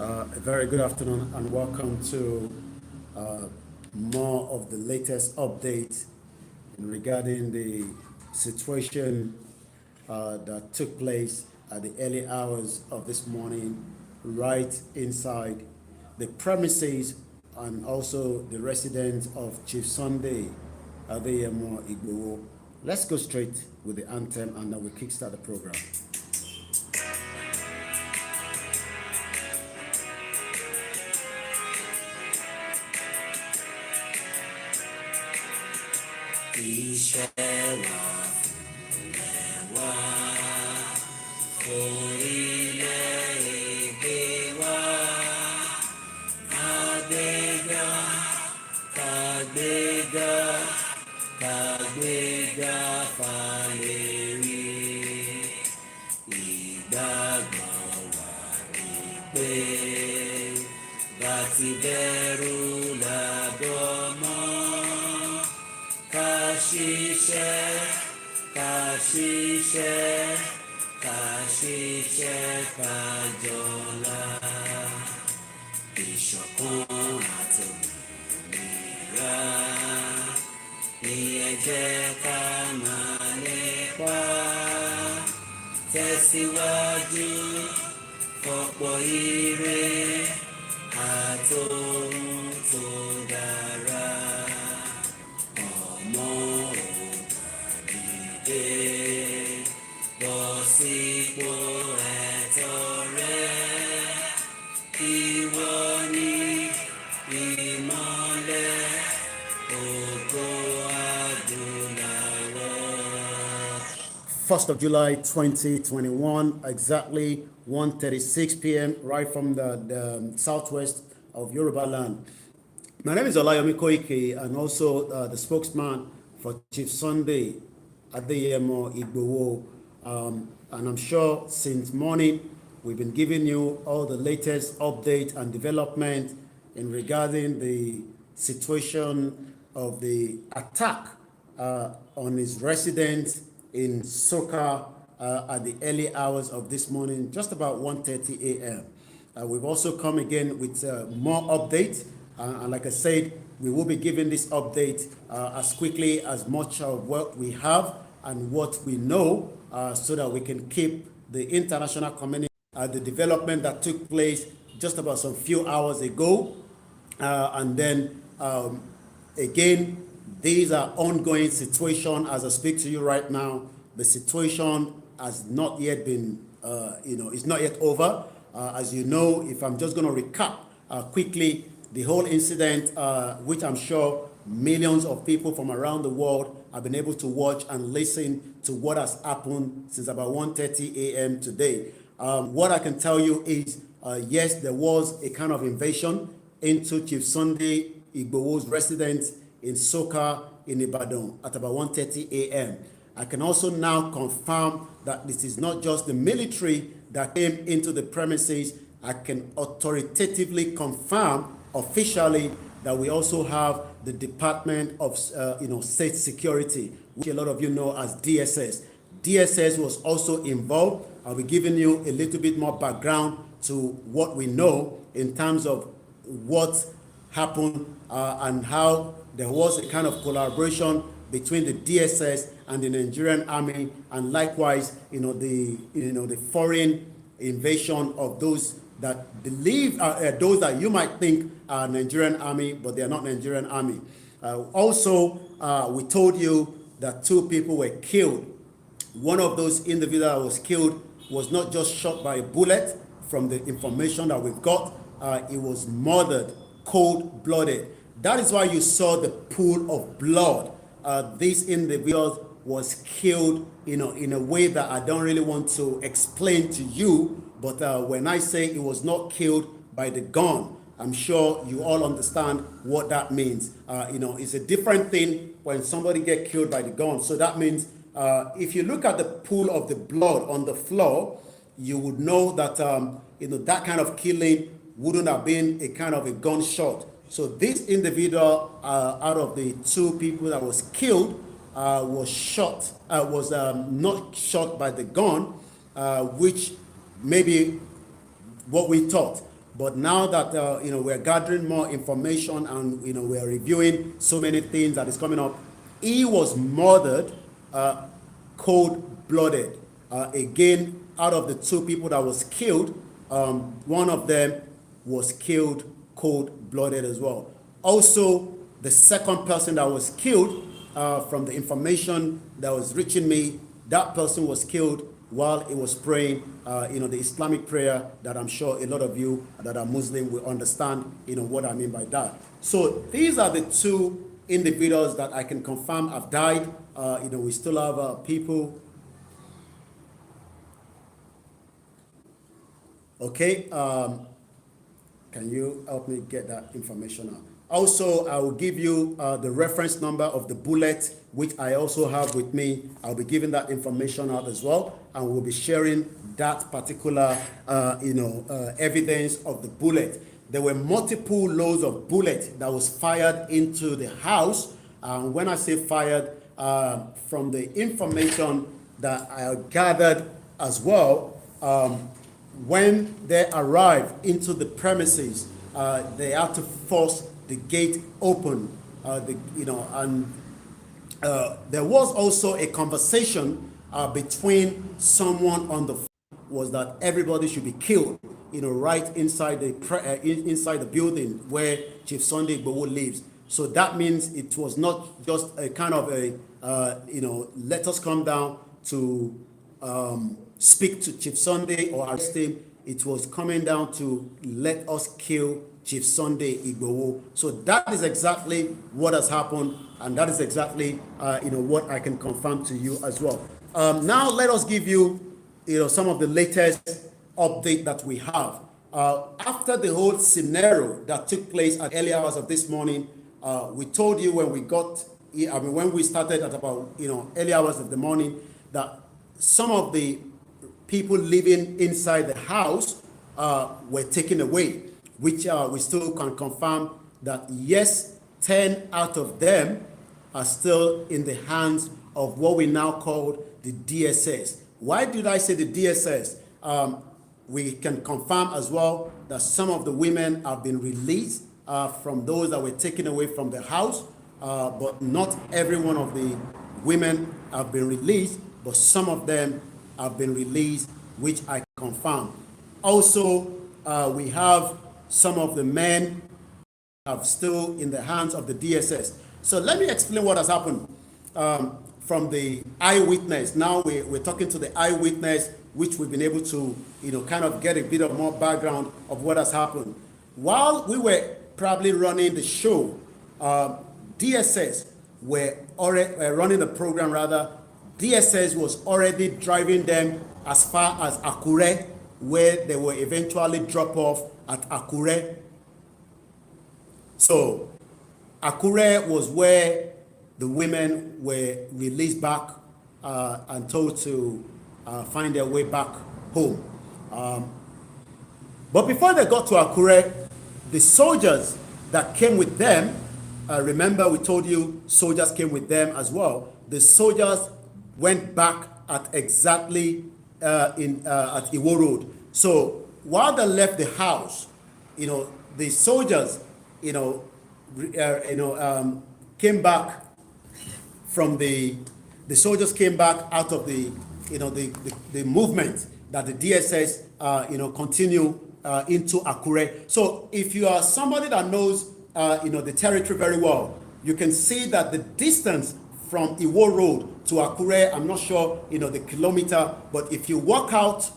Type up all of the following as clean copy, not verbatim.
A very good afternoon and welcome to more of the latest updates regarding the situation that took place at the early hours of this morning right inside the premises and also the residence of Chief Sunday Adeyemo Igboho. Let's go straight with the anthem and then we'll kickstart the program. Iṣẹ́ wa fúnlẹ̀ wá, orílẹ̀-èdè wa, kàgbéga, kàgbéga, kàgbéga fàlẹ́rí. Ìgbàgbọ́ wa ni pé bá ti bẹ̀rù làbọ̀ mọ́. Kashiṣẹ́, kashiṣẹ́, kashiṣẹ́ kájọlá. Ìṣọ̀kan àtòmìnira ni ẹ jẹ́ ká máa lépa. Tẹ̀síwájú fọ̀pọ̀ ire àtòhun tó dára. Bọ́ sípò ẹ̀tọ́ rẹ, ìwọ ni ìmọ́lẹ̀ ògo adúláwọ̀. 1st of July 2021, exactly 1:36 p.m. right from the southwest of Yoruba land. My name is Olayomi Koike and also the spokesman for Chief Sunday Adeyemo Igboho. And I'm sure since morning we've been giving you all the latest update and development in regarding the situation of the attack on his residence in Soka at the early hours of this morning, just about 1:30 a.m. We've also come again with more updates. And like I said, we will be giving this update as quickly as much of what we have and what we know so that we can keep the international community the development that took place just about some few hours ago. And then again, these are ongoing situation as I speak to you right now. The situation has not yet been, it's not yet over. As you know, if I'm just going to recap quickly, the whole incident, which I'm sure millions of people from around the world have been able to watch and listen to what has happened since about 1:30 a.m. today. What I can tell you is, yes, there was a kind of invasion into Chief Sunday Igboho's residence in Soka in Ibadan at about 1:30 a.m. I can also now confirm that this is not just the military that came into the premises. I can authoritatively confirm officially that we also have the Department of State Security, which a lot of you know as DSS. DSS was also involved. I'll be giving you a little bit more background to what we know in terms of what happened and how there was a kind of collaboration between the DSS and the Nigerian army, and likewise, the foreign invasion of those that believe those that you might think are Nigerian army, but they are not Nigerian army. Also, we told you that 2 people were killed. One of those individuals that was killed was not just shot by a bullet. From the information that we've got, it was murdered, cold-blooded. That is why you saw the pool of blood. This individual was killed, in a way that I don't really want to explain to you. But when I say it was not killed by the gun, I'm sure you all understand what that means. It's a different thing when somebody gets killed by the gun. So that means if you look at the pool of the blood on the floor, you would know that that kind of killing wouldn't have been a kind of a gunshot. So this individual, out of the 2 people that was killed, was not shot by the gun, which maybe what we thought. But now that we're gathering more information and we're reviewing so many things that is coming up, he was murdered cold-blooded. Again, out of the two people that was killed, one of them was killed cold-blooded as well. Also, the second person that was killed, from the information that was reaching me, that person was killed while he was praying, the Islamic prayer that I'm sure a lot of you that are Muslim will understand, what I mean by that. So these are the two individuals that I can confirm have died. We still have people. Okay, can you help me get that information out? Also, I will give you the reference number of the bullet, which I also have with me. I'll be giving that information out as well, and we'll be sharing that particular, evidence of the bullet. There were multiple loads of bullets that was fired into the house. When I say fired, from the information that I gathered as well, when they arrived into the premises, they had to force the gate open, and there was also a conversation between someone on the was that everybody should be killed, right inside the building where Chief Sunday Igboho lives. So that means it was not just a kind of a, let us come down to speak to Chief Sunday or arrest him. It was coming down to let us kill Chief Sunday Igboho. So that is exactly what has happened, and that is exactly what I can confirm to you as well. Now let us give you some of the latest update that we have. After the whole scenario that took place at early hours of this morning, we told you when we started at about early hours of the morning that some of the people living inside the house were taken away, which we still can confirm that yes, 10 out of them are still in the hands of what we now call the DSS. Why did I say the DSS? We can confirm as well that some of the women have been released from those that were taken away from the house, but not every one of the women have been released, but some of them have been released, which I confirm. Also, we have some of the men are still in the hands of the DSS. So let me explain what has happened from the eyewitness. Now we're talking to the eyewitness, which we've been able to, kind of get a bit of more background of what has happened. While we were probably running the show, DSS were already running the program rather. DSS was already driving them as far as AKURE, where they were eventually drop off at AKURE. So AKURE was where the women were released back and told to find their way back home. But before they got to AKURE, the soldiers that came with them, remember we told you soldiers came with them as well. The soldiers went back at exactly at Iwo Road. So while they left the house, the soldiers, came back from the soldiers came back out of the movement that the DSS continue into AKURE. So if you are somebody that knows the territory very well, you can see that the distance from Iwo Road to AKURE, I'm not sure the kilometer, but if you walk out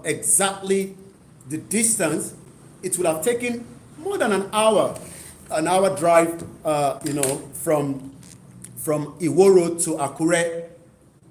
exactly the distance, it would have taken more than an hour drive, from Iwo Road to AKURE.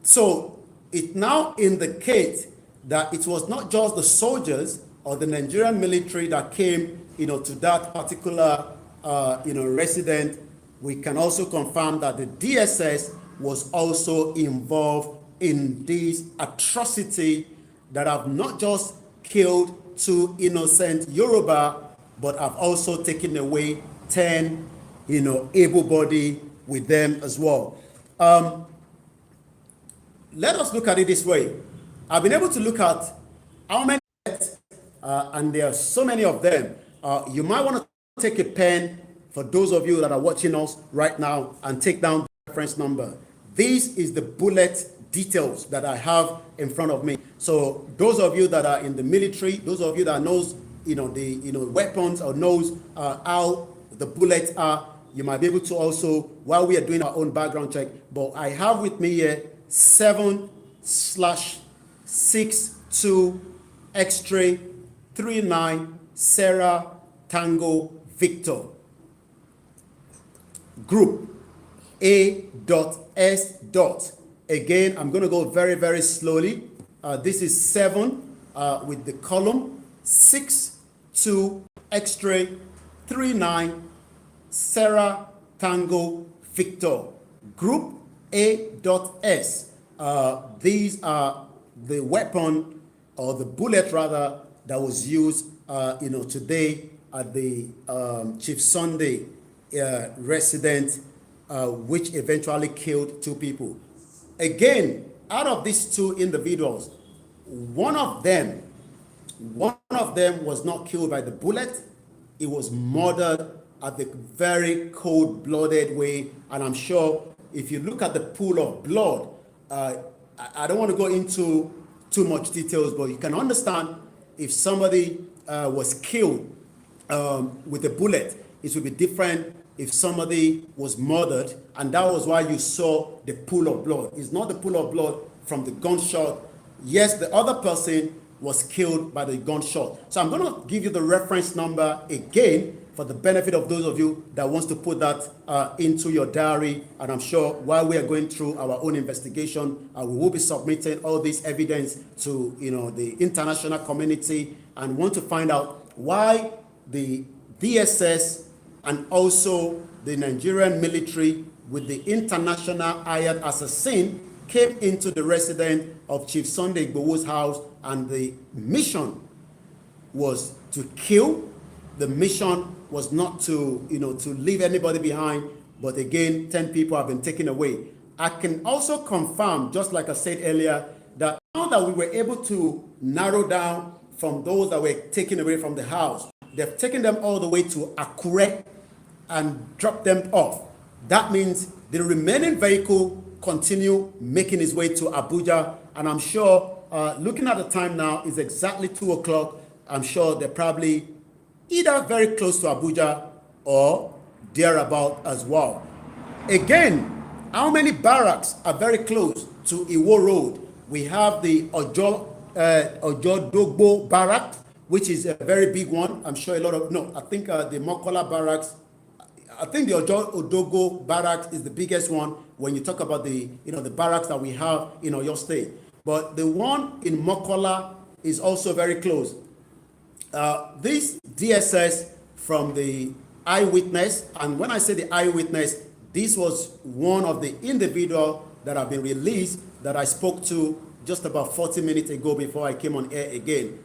So it now indicates that it was not just the soldiers or the Nigerian military that came, to that particular, resident. We can also confirm that the DSS was also involved in this atrocity that have not just killed 2 innocent Yoruba, but have also taken away 10, able-bodied with them as well. Let us look at it this way. I've been able to look at how many deaths and there are so many of them. You might want to take a pen for those of you that are watching us right now and take down the reference number. This is the bullet details that I have in front of me. So those of you that are in the military, those of you that knows the weapons or knows how the bullets are, you might be able to also, while we are doing our own background check, but I have with me here 7/62 X-ray 39 Sarah Tango Victor. Group A.S. Again, I'm going to go very, very slowly. This is 7 with the column 6/2 X-ray 39 Sarah Tango Victor. Group A.S. These are the weapon, or the bullet rather, that was used today at the Chief Sunday residence, which eventually killed 2 people. Again, out of these 2 individuals, one of them was not killed by the bullet. He was murdered at the very cold-blooded way. And I'm sure if you look at the pool of blood, I don't want to go into too much details, but you can understand if somebody was killed with a bullet, it would be different if somebody was murdered, and that was why you saw the pool of blood. It's not the pool of blood from the gunshot. Yes, the other person was killed by the gunshot. So I'm going to give you the reference number again for the benefit of those of you that wants to put that into your diary. And I'm sure while we are going through our own investigation, we will be submitting all this evidence to the international community, and want to find out why the DSS and also the Nigerian military with the international hired assassin came into the residence of Chief Sunday Igboho's house, and the mission was to kill. The mission was not to leave anybody behind, but again, 10 people have been taken away. I can also confirm, just like I said earlier, that now that we were able to narrow down from those that were taken away from the house, they've taken them all the way to AKURE and dropped them off. That means the remaining vehicle continue making its way to Abuja, and I'm sure, looking at the time now, is exactly 2 o'clock. I'm sure they're probably either very close to Abuja or thereabout as well. Again, how many barracks are very close to Iwo Road? We have the Ojodogbo barrack, which is a very big one. I'm sure I think the Mokola barracks, I think the Odogo barracks is the biggest one when you talk about the barracks that we have in Oyo State. But the one in Mokola is also very close. This DSS from the eyewitness, and when I say the eyewitness, this was one of the individuals that have been released that I spoke to just about 40 minutes ago before I came on air again.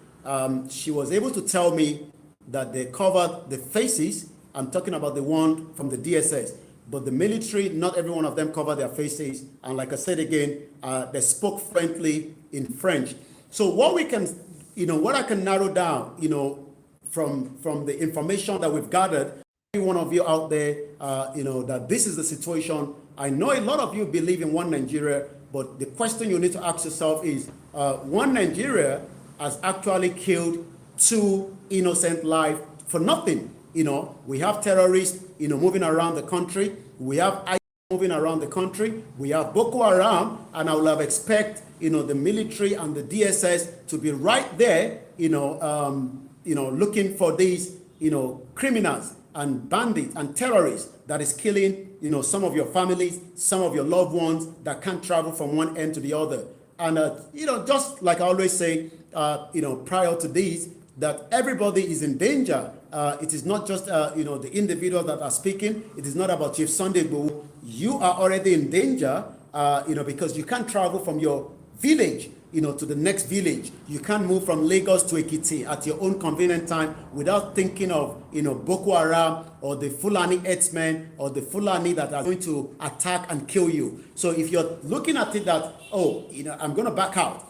She was able to tell me that they covered the faces. I'm talking about the one from the DSS, but the military, not every one of them covered their faces. And like I said again, they spoke fluently in French. So what we can, what I can narrow down, from the information that we've gathered, every one of you out there, that this is the situation. I know a lot of you believe in one Nigeria, but the question you need to ask yourself is, one Nigeria has actually killed 2 innocent lives for nothing. We have terrorists, moving around the country. We have ISIS moving around the country. We have Boko Haram, and I would have expect, the military and the DSS to be right there, looking for these, criminals and bandits and terrorists that is killing, some of your families, some of your loved ones that can't travel from one end to the other. And, just like I always say, prior to these, that everybody is in danger. It is not just, the individuals that are speaking. It is not about Chief Sunday Igboho. You are already in danger, because you can't travel from your village, to the next village. You can't move from Lagos to Ekiti at your own convenient time without thinking of, Boko Haram or the Fulani herdsmen or the Fulani that are going to attack and kill you. So if you're looking at it that, I'm going to back out,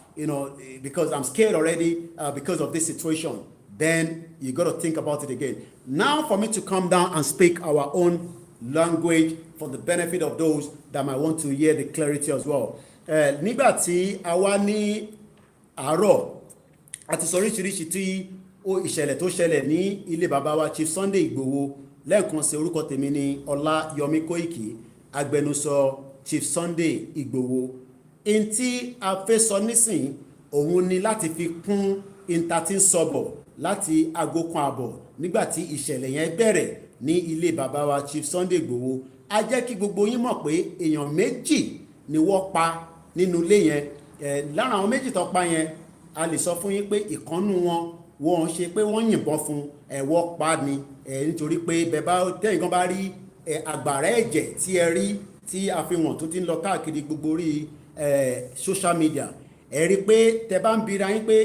because I'm scared already because of this situation. then you got to think about it again. Now for me to come down and speak our own language for the benefit of those that might want to hear the clarity as well. Nígbà tí a wá ní àárọ̀ àti sọ oríṣiríṣi tí ìṣẹ̀lẹ̀ tó ṣẹlẹ̀ ní ilé bàbá wa Chief Sunday Igboho. Lẹ́ẹ̀kan sí orúkọ tèmi ní Ọláyọmí Kóìkì, agbẹnusọ Chief Sunday Igboho. In tí a fẹ́ sọ nísìn òun ni láti fi kún intatin sọ̀bọ̀ láti aago kan àbọ̀ nígbà tí ìṣẹ̀lẹ̀ yẹn bẹ̀rẹ̀ ní ilé bàbá wa Chief Sunday Igboho. A jẹ́ kí gbogbo yín mọ̀ pé èèyàn méjì ni wọ́n pa nínú ilé yẹn. Lára àwọn méjì tó pa yẹn a lè sọ fún yín pé ìkànnù wọn wọ́n ṣe pé wọ́n yìnbọn fún ẹ̀wọ́ pa ni nítorí pé tẹ́yìn kan bá rí àgbàrá ẹ̀jẹ̀ tí ẹ rí tí àfihàn tó ti ń lọ káàkiri gbogbo orí social media, ẹ rí pé tẹ bá ń bira yín pé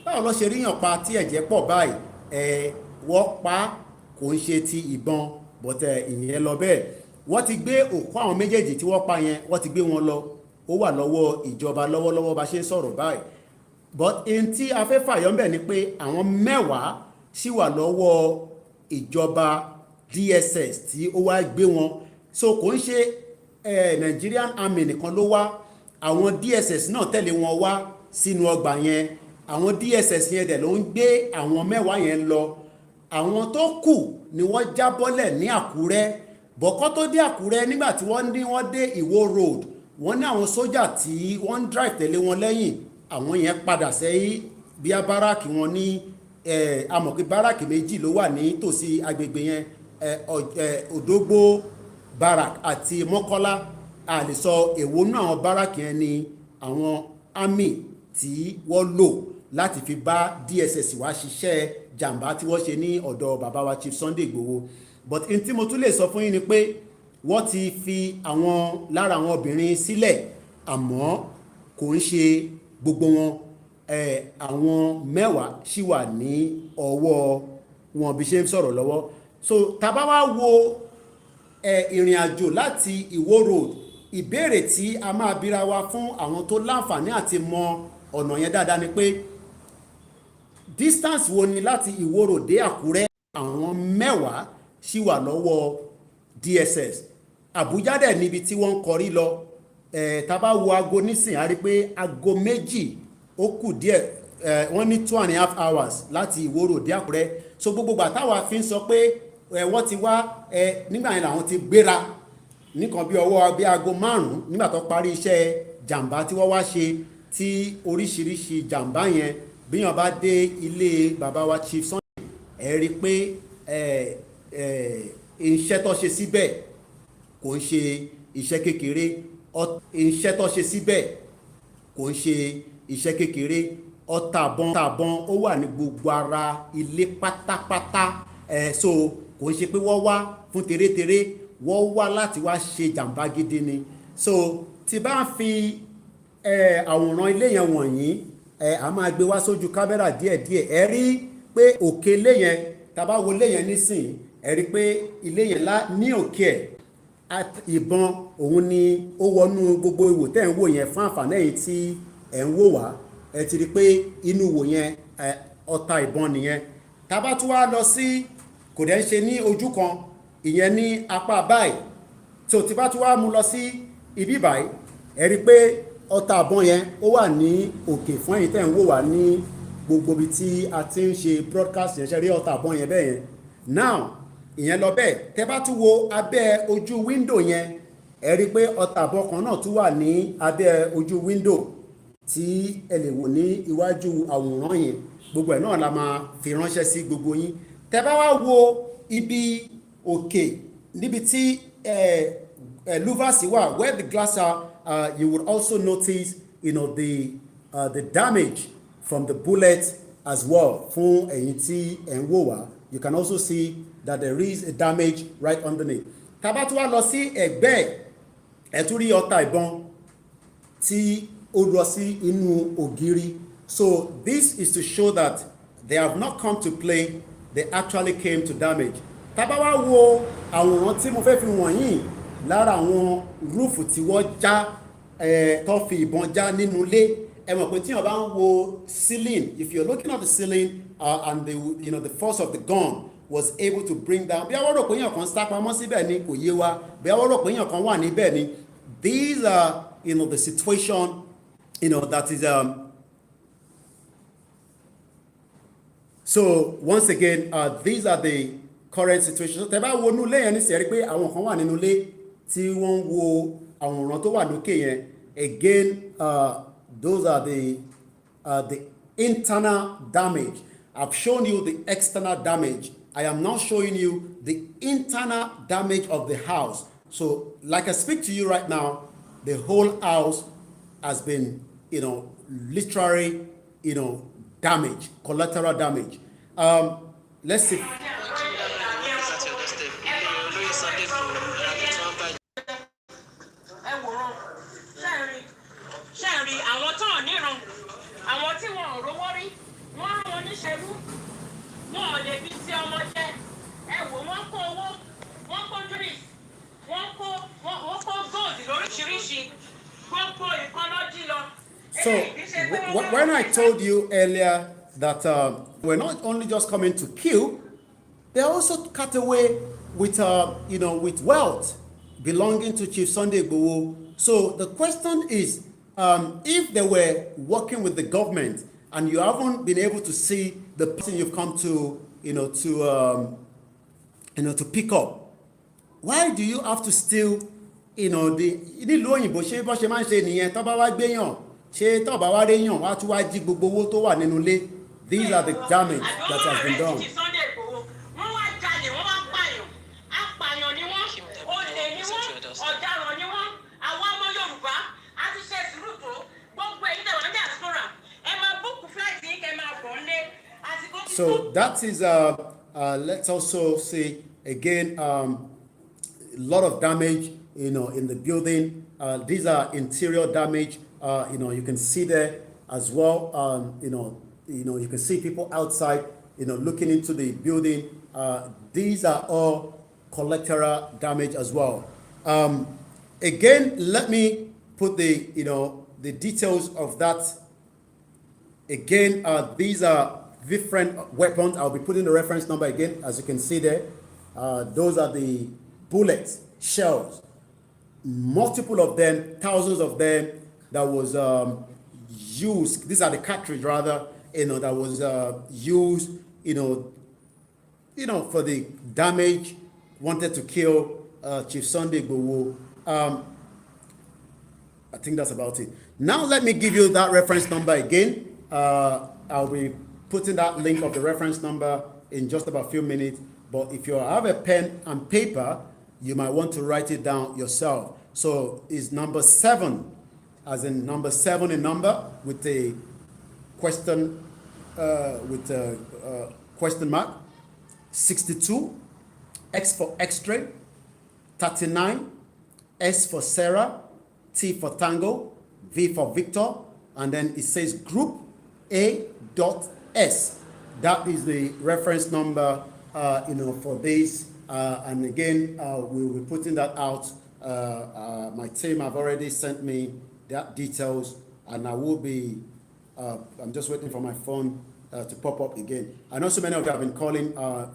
báwo ló ṣe ríyàn pa tí ẹ̀jẹ̀ pọ̀ báyìí, wọ́n pa kò ń ṣe ti ìbọn bọ̀tẹ̀ ìyẹn lọ bẹ́ẹ̀. Wọ́n ti gbé òkú àwọn méjèèjì tí wọ́n pa yẹn wọ́n ti gbé wọn lọ, ó wà lọ́wọ́ ìjọba lọ́wọ́lọ́wọ́ bá ṣe ń sọ̀rọ̀ báyìí. But in tí a fẹ́ fàyọ ń bẹ̀ ni pé àwọn 10 sì wà lọ́wọ́ ìjọba DSS tí ó wá gbé wọn. So kò ń ṣe Nigerian Army nìkan ló wá, àwọn DSS náà tẹ̀lé wọn wá sínú ọgbà yẹn. Àwọn DSS yẹn dẹ̀ ló ń gbé àwọn 10 yẹn lọ. Àwọn tó kù ni wọ́n jábọ́lẹ̀ ní Àkúrẹ́. Bọ̀kọ́ tó dé Àkúrẹ́ nígbà tí wọ́n dé Ìwó road, wọ́n ní àwọn sójà tí wọ́n ń drive tẹ̀lé wọn lẹ́yìn, àwọn yẹn padà sẹ́yìn bí a báràkì wọn ní amọ̀kí báràkì méjì ló wà ní tòsí agbègbè yẹn, Òdógbó barak àti Mọ́kọ́lá. A lè sọ èwo nínú àwọn báràkì yẹn ni àwọn army tí wọ́n lò láti fi bá DSS wá ṣiṣẹ́ jàǹbá tí wọ́n ṣe ní ọ̀dọ̀ bàbá wa Chief Sunday Igboho. But in tí mo tún lè sọ fún yín ni pé wọ́n ti fi àwọn lára àwọn obìnrin sílẹ̀, àmọ́ kò ń ṣe gbogbo wọn. Àwọn 10 sì wà ní ọwọ́ wọn bí ṣe ń sọ̀rọ̀ lọ́wọ́. So tá bá wá wo ìrìn àjò láti Ìwó road, ìbéèrè tí a máa bira wa fún àwọn tó láǹfààní àti mọ ọ̀nà yẹn dáadáa ni pé distance wo ni láti Ìwó road dé Àkúrẹ́. Àwọn 10 sì wà lọ́wọ́ DSS. Àbújá dẹ̀ níbi tí wọ́n ń kọrí lọ. Tá bá wo aago nísìn a rí pé aago 2 ó kù díẹ̀, wọ́n ní 2.5 hours láti Ìwó road dé Àkúrẹ́. So gbogbo gbà táwa fi ń sọ pé wọ́n ti wá nígbà yẹn làwọn ti gbéra nìkan bí ọwọ́ bí aago 5 nígbà tó parí iṣẹ́ jàǹbá tí wọ́n wá ṣe, tí oríṣiríṣi jàǹbá yẹn bí wọ́n bá dé ilé bàbá wa Chief Sunday, ẹ rí pé iṣẹ́ tó ṣe síbẹ̀ kò ń ṣe iṣẹ́ kékeré. Iṣẹ́ tó ṣe síbẹ̀ kò ń ṣe iṣẹ́ kékeré. Ọ̀tàbọ̀n ó wà ní gbogbo ara ilé pátápátá. So kò ń ṣe pé wọ́n wá fún tèrètèrè, wọ́n wá láti wá ṣe jàǹbá gidi ni. So tí bá ń fi àwòrán ilé yẹn wọ̀nyí, a máa gbé wá sójú kámẹ́rà díẹ̀díẹ̀. Ẹ rí pé òkè ilé yẹn, tá bá wo ilé yẹn nísìn, ẹ rí pé ilé yẹn ní òkè ìbọn òun ni ó wọnú gbogbo ìwò tẹ́ ń wò yẹn fún àǹfààní èyí tí ẹ̀ ń wò wá. Ẹ ti rí pé inú ìwò yẹn ọta ìbọn nìyẹn. Tá bá tún wá lọ sí, kò dẹ̀ ń ṣe ní ojú kan, ìyẹn ní apá báyìí. So tí bá tún wá mú lọ sí ibi báyìí, ẹ rí pé ọta ìbọn yẹn ó wà ní òkè fún ẹ̀yin tẹ́ ń wò wá ní gbogbo ibi tí a ti ń ṣe broadcast yẹn. Ṣe rí ọta ìbọn yẹn bẹ́ẹ̀ yẹn. Now ìyẹn lọ bẹ́ẹ̀. Tẹ́ bá tún wo abẹ́ ojú window yẹn, ẹ rí pé ọta ìbọn kan náà tún wà ní abẹ́ ojú window tí ẹ lè wò ní iwájú àwòrán yẹn. Gbogbo ẹ̀ náà la máa fi ránṣẹ́ sí gbogbo yín. Tẹ́ bá wá wo ibi òkè níbi tí louvers wà, where the glass are, you would also notice the damage from the bullet as well. Fún ẹ̀yin tí ẹ̀ ń wò wá, you can also see that there is a damage right underneath. Tá bá tún wá lọ sí ẹ̀gbẹ́ ẹ̀ tún rí ọta ìbọn tí ó lọ sí inú ògiri. So this is to show that they have not come to play, they actually came to damage. Tá bá wá wo àwòrán tí mo fẹ́ fi wọ̀nyí, lára àwọn rúùfù tí wọ́n já tó fi ìbọn já nínú ilé, ẹ mọ̀ pé tí wọ́n bá ń wo ceiling, if you're looking at the ceiling and the force of the gun was able to bring down, bí àwọn rò pé èèyàn kan sá pamọ́ síbẹ̀ ni kò yé wa, bí àwọn rò pé èèyàn kan wà níbẹ̀ ni. These are the situation that is so once again these are the current situations. Tẹ́ bá wo inú ilé yẹn nísìnyí rí pé àwọn kan wà nínú ilé tí wọ́n ń wo àwòrán tó wà lókè yẹn. Again, those are the internal damage. I've shown you the external damage. I am now showing you the internal damage of the house. So, like I speak to you right now, the whole house has been, literally, damage, collateral damage. Let's see. So when I told you earlier that we're not only just coming to kill, they also cut away with with wealth belonging to Chief Sunday Igboho. So the question is, if they were working with the government and you haven't been able to see the person you've come to to pick up, why do you have to steal nílùú òyìnbó? Ṣé bó ṣe máa ń ṣe nìyẹn? Tó bá wá gbéyàn, ṣé tó bá wá réyàn wá tún wá jí gbogbo owó tó wà nínú ilé? These are the damage that has been done. So that is let's also see again a lot of damage in the building. These are interior damage. You can see there as well. You can see people outside looking into the building. These are all collateral damage as well. Again, let me put the details of that. Again, these are different weapons. I'll be putting the reference number again, as you can see there. Those are the bullets, shells, multiple of them, thousands of them that was used. These are the cartridge rather, that was used, for the damage, wanted to kill Chief Sunday Igboho. I think that's about it. Now let me give you that reference number again. I'll be putting that link of the reference number in just about a few minutes. But if you have a pen and paper, you might want to write it down yourself. So it's number 7, as in number 7 in number with a question question mark, 62, X for X-ray, 39, S for Sarah, T for Tango, V for Victor, and then it says group A.S. That is the reference number, for this. And again, we'll be putting that out. My team have already sent me that details, and I will be. I'm just waiting for my phone to pop up again. I know so many of you have been calling. I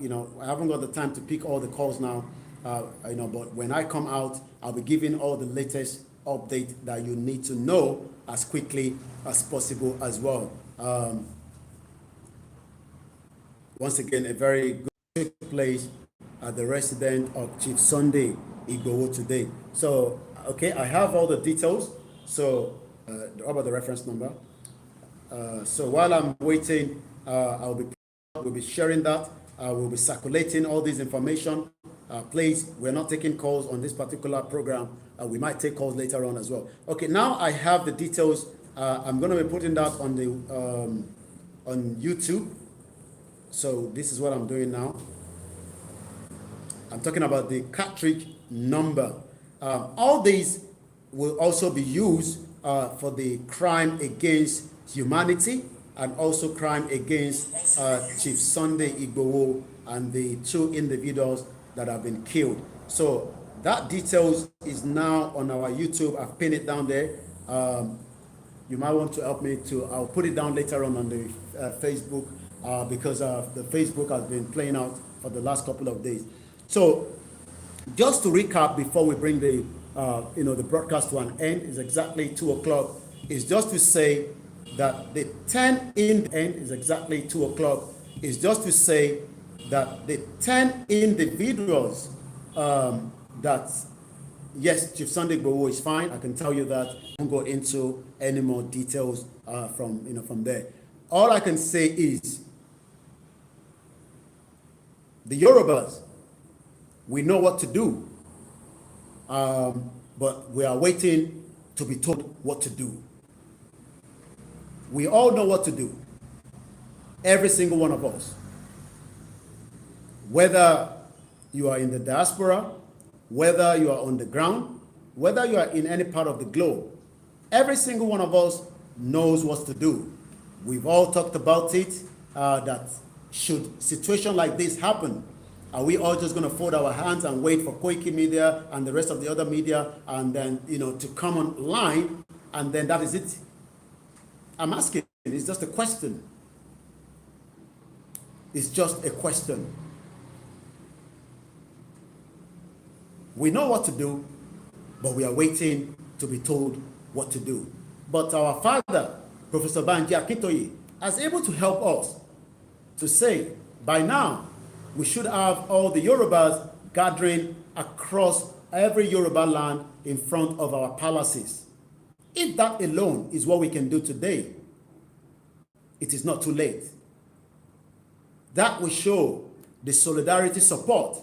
haven't got the time to pick all the calls now. But when I come out, I'll be giving all the latest update that you need to know as quickly as possible as well. Once again, a very good place at the residence of Chief Sunday Igboho today. So, okay, I have all the details. So, how about the reference number? So while I'm waiting, we'll be sharing that. We'll be circulating all this information. Please, we're not taking calls on this particular program. We might take calls later on as well. Okay, now I have the details. I'm going to be putting that on the on YouTube. So this is what I'm doing now. I'm talking about the cartridge number. All these will also be used for the crime against humanity and also crime against Chief Sunday Igboho and the 2 individuals that have been killed. So that details is now on our YouTube. I've pinned it down there. you might want to help me to, I'll put it down later on the Facebook, because the Facebook has been playing out for the last couple of days. So just to recap before we bring the the broadcast to an end, is exactly 2 o'clock. Is just to say that the 10 in the end is exactly 2 o'clock. Is just to say that the 10 individuals that, yes, Chief Sunday Igboho is fine. I can tell you that. I won't go into any more details from there. All I can say is the Yorubas, we know what to do, but we are waiting to be told what to do. We all know what to do, every single one of us. Whether you are in the diaspora, whether you are on the ground, whether you are in any part of the globe, every single one of us knows what to do. We've all talked about it, that should situation like this happen, are we all just going to fold our hands and wait for Koiki Media and the rest of the other media and then, to come online and then that is it? I'm asking, it's just a question. It's just a question. We know what to do, but we are waiting to be told what to do. But our father, Professor Banji Akintoye, is able to help us to say, by now, we should have all the Yorubas gathering across every Yoruba land in front of our palaces. If that alone is what we can do today, it is not too late. That will show the solidarity support,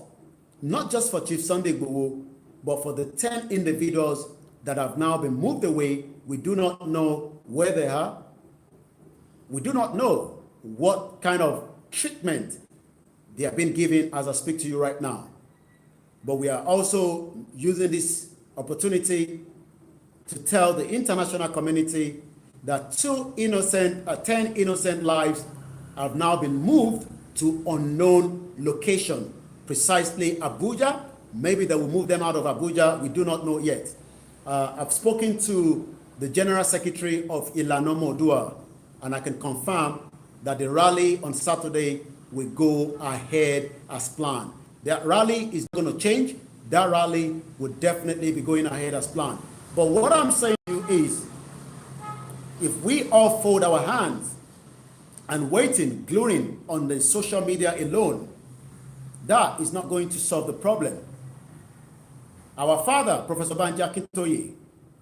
not just for Chief Sunday Igboho, but for the 10 individuals that have now been moved away. We do not know where they are. We do not know what kind of treatment they have been given as I speak to you right now. But we are also using this opportunity to tell the international community that 10 innocent lives have now been moved to unknown location, precisely Abuja. Maybe they will move them out of Abuja. We do not know yet. I've spoken to the General Secretary of Ilana Modua, and I can confirm that the rally on Saturday will go ahead as planned. That rally is going to change. That rally will definitely be going ahead as planned. But what I'm saying to you is, if we all fold our hands and waiting, gluing on the social media alone, that is not going to solve the problem. Our father, Professor Banji Akintoye,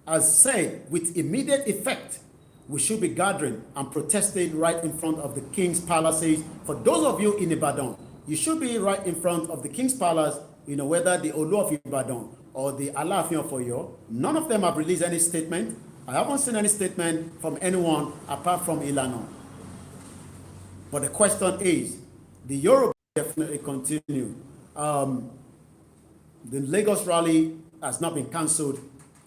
has said with immediate effect, we should be gathering and protesting right in front of the King's Palaces. For those of you in Ibadan, you should be right in front of the King's Palace, whether the Olu of Ibadan or the Alaafin of Oyo. None of them have released any statement. I haven't seen any statement from anyone apart from Ilana. But the question is, the Yoruba definitely continue. The Lagos rally has not been cancelled.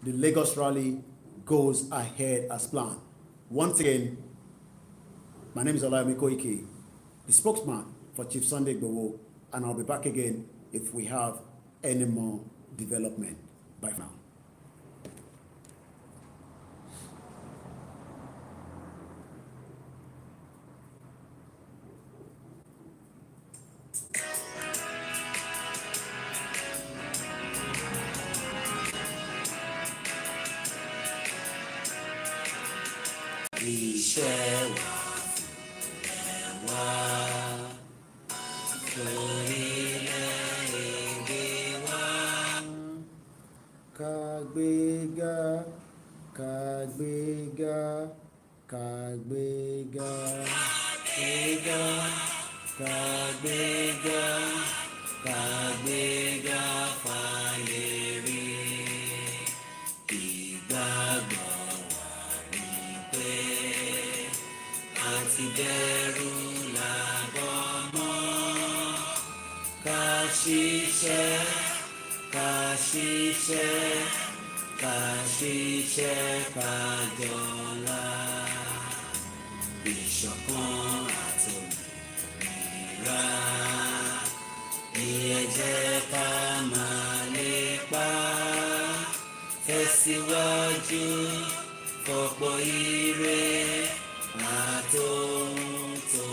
The Lagos rally goes ahead as planned. Once again, my name is Olayemi Koiki, the spokesman for Chief Sunday Igboho, and I'll be back again if we have any more development. Bye for now. Iṣẹ́ wa orílẹ̀-èdè wa. Kàgbéga, kàgbéga, kàgbéga, kàgbéga, kàgbéga, kàgbéga fàlẹ́rì. Ìgbàgbọ́ àti bẹ̀rù làbọ̀ mọ́. Ká ṣiṣẹ́, ká ṣiṣẹ́, ká ṣiṣẹ́ ká jọlá. Ìṣọ̀kan àtòmìnira ni ẹ jẹ́ ká máa lépa. Tẹ̀síwájú fọ́pọ̀ ire àtòhun tó